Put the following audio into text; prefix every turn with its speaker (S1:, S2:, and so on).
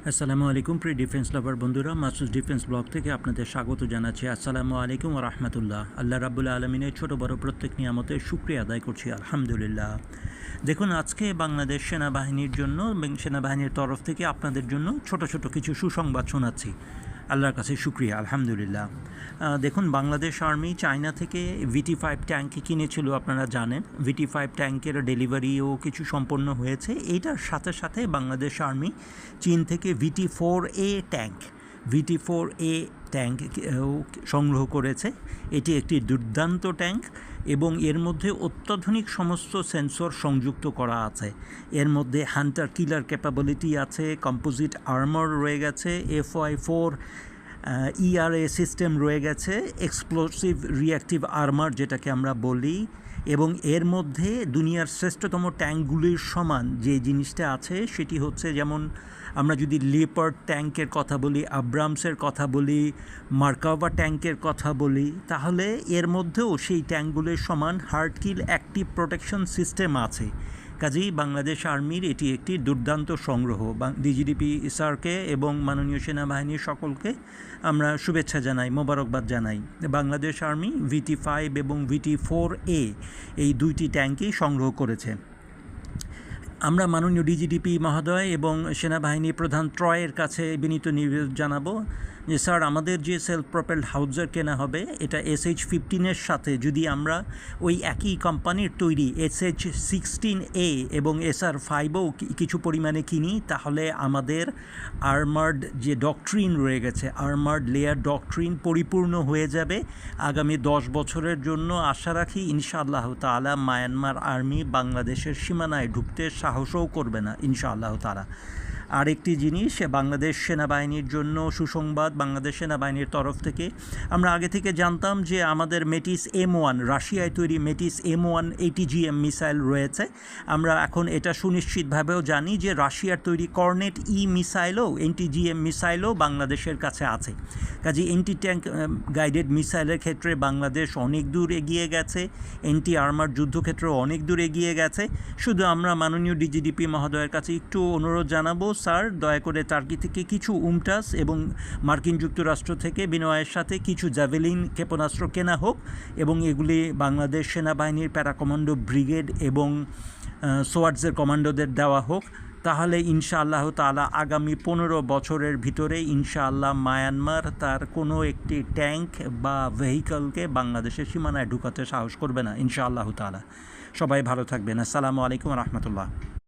S1: আসসালামু আলাইকুম প্রিয় ডিফেন্স লাভার বন্ধুরা, মাসুদ ডিফেন্স ব্লগ থেকে আপনাদের স্বাগত জানাচ্ছি। আসসালামু আলাইকুম ওয়া রাহমাতুল্লাহ। আল্লাহ রাব্বুল আলামিনের ছোট বড় প্রত্যেক নিয়ামতের শুকরিয়া আদায় করছি, আলহামদুলিল্লাহ। দেখুন, আজকে বাংলাদেশ সেনাবাহিনীর জন্য, সেনাবাহিনীর তরফ থেকে আপনাদের জন্য ছোট ছোট কিছু সুসংবাদ শোনাচ্ছি। আল্লাহর কাছে শুকরিয়া, আলহামদুলিল্লাহ। দেখুন, বাংলাদেশ আর্মি চায়না থেকে VT-5 ট্যাঙ্ক কিনেছিল, আপনারা জানেন। VT-5 ট্যাঙ্কের ডেলিভারিও কিছু সম্পন্ন হয়েছে। এইটার সাথে সাথে বাংলাদেশ আর্মি চীন থেকে VT-4A ট্যাঙ্ক সংগ্রহ করেছে। এটি একটি দুর্দান্ত ট্যাঙ্ক এবং এর মধ্যে অত্যাধুনিক সমস্ত সেন্সর সংযুক্ত করা আছে। এর মধ্যে হান্টার কিলার ক্যাপাবিলিটি আছে, কম্পোজিট আর্মার রয়ে গেছে, FY4 ERA সিস্টেম রয়ে গেছে, এক্সপ্লোসিভ রিঅ্যাক্টিভ আর্মার যেটাকে আমরা বলি, এবং এর মধ্যে দুনিয়ার শ্রেষ্ঠতম ট্যাঙ্কগুলির সমান যে জিনিসটা আছে সেটি হচ্ছে, যেমন আমরা যদি লেপার্ড ট্যাঙ্কের কথা বলি, আব্রামসের কথা বলি, মার্কাভা ট্যাঙ্কের কথা বলি, তাহলে এর মধ্যেও সেই ট্যাঙ্কগুলির সমান হার্ড কিল অ্যাক্টিভ প্রোটেকশন সিস্টেম আছে। কাজেই বাংলাদেশ আর্মির এটি একটি দুর্দান্ত সংগ্রহ। DGDP স্যারকে এবং মাননীয় সেনাবাহিনীর সকলকে আমরা শুভেচ্ছা জানাই, মোবারকবাদ জানাই। বাংলাদেশ আর্মি VT-5 এবং VT-4A এই দুইটি ট্যাঙ্কই সংগ্রহ করেছে। আমরা মাননীয় DGDP মহোদয় এবং সেনাবাহিনী প্রধান ট্রয়ের কাছে বিনীত নিবেদন জানাবো যে স্যার, আমাদের যে সেলফ প্রপেলড হাউজার কেনা হবে, এটা SH-15-এর সাথে যদি আমরা ওই একই কোম্পানির তৈরি SH-16A এবং SR-5ও কিছু পরিমাণে কিনি, তাহলে আমাদের আর্মার্ড যে ডকট্রিন রয়ে গেছে, আর্মার্ড লেয়ার ডকট্রিন পরিপূর্ণ হয়ে যাবে। আগামী 10 বছরের জন্য আশা রাখি ইনশাআল্লাহ তাআলা মায়ানমার আর্মি বাংলাদেশের সীমানায় ঢুকতে সাহসও করবে না, ইনশাআল্লাহ তাআলা। আরেকটি জিনিস, বাংলাদেশ সেনাবাহিনীর জন্য সুসংবাদ। বাংলাদেশ সেনাবাহিনীর তরফ থেকে আমরা আগে থেকে জানতাম যে আমাদের মেটিস M1, রাশিয়ায় তৈরি মেটিস M1 ATGM মিসাইল রয়েছে। আমরা এখন এটা সুনিশ্চিতভাবেও জানি যে রাশিয়ার তৈরি কর্নেট মিসাইলও, NTGM মিসাইলও বাংলাদেশের কাছে আছে। কাজে এন্টি ট্যাঙ্ক গাইডেড মিসাইলের ক্ষেত্রে বাংলাদেশ অনেক দূর এগিয়ে গেছে, এন্টি আর্মার যুদ্ধক্ষেত্রেও অনেক দূর এগিয়ে গেছে। শুধু আমরা মাননীয় DGDP মহোদয়ের কাছে একটু অনুরোধ জানাবো, স্যার দয়া করে টার্কি থেকে কিছু উমটাস এবং মার্কিন যুক্তরাষ্ট্র থেকে বিনয়ের সাথে কিছু জ্যাভেলিন ক্ষেপণাস্ত্র কেনা হোক এবং এগুলি বাংলাদেশ সেনাবাহিনীর প্যারাকমান্ডো ব্রিগেড এবং সোয়ার্ডসের কমান্ডোদের দেওয়া হোক। তাহলে ইনশাআল্লাহ তাআলা আগামী 15 বছরের ভিতরে ইনশাআল্লাহ মায়ানমার তার কোনো একটি ট্যাঙ্ক বা ভেহিকলকে বাংলাদেশের সীমানায় ঢুকাতে সাহস করবে না, ইনশাআল্লাহ তাআলা। সবাই ভালো থাকবেন। আসসালামু আলাইকুম ওয়া রাহমাতুল্লাহ।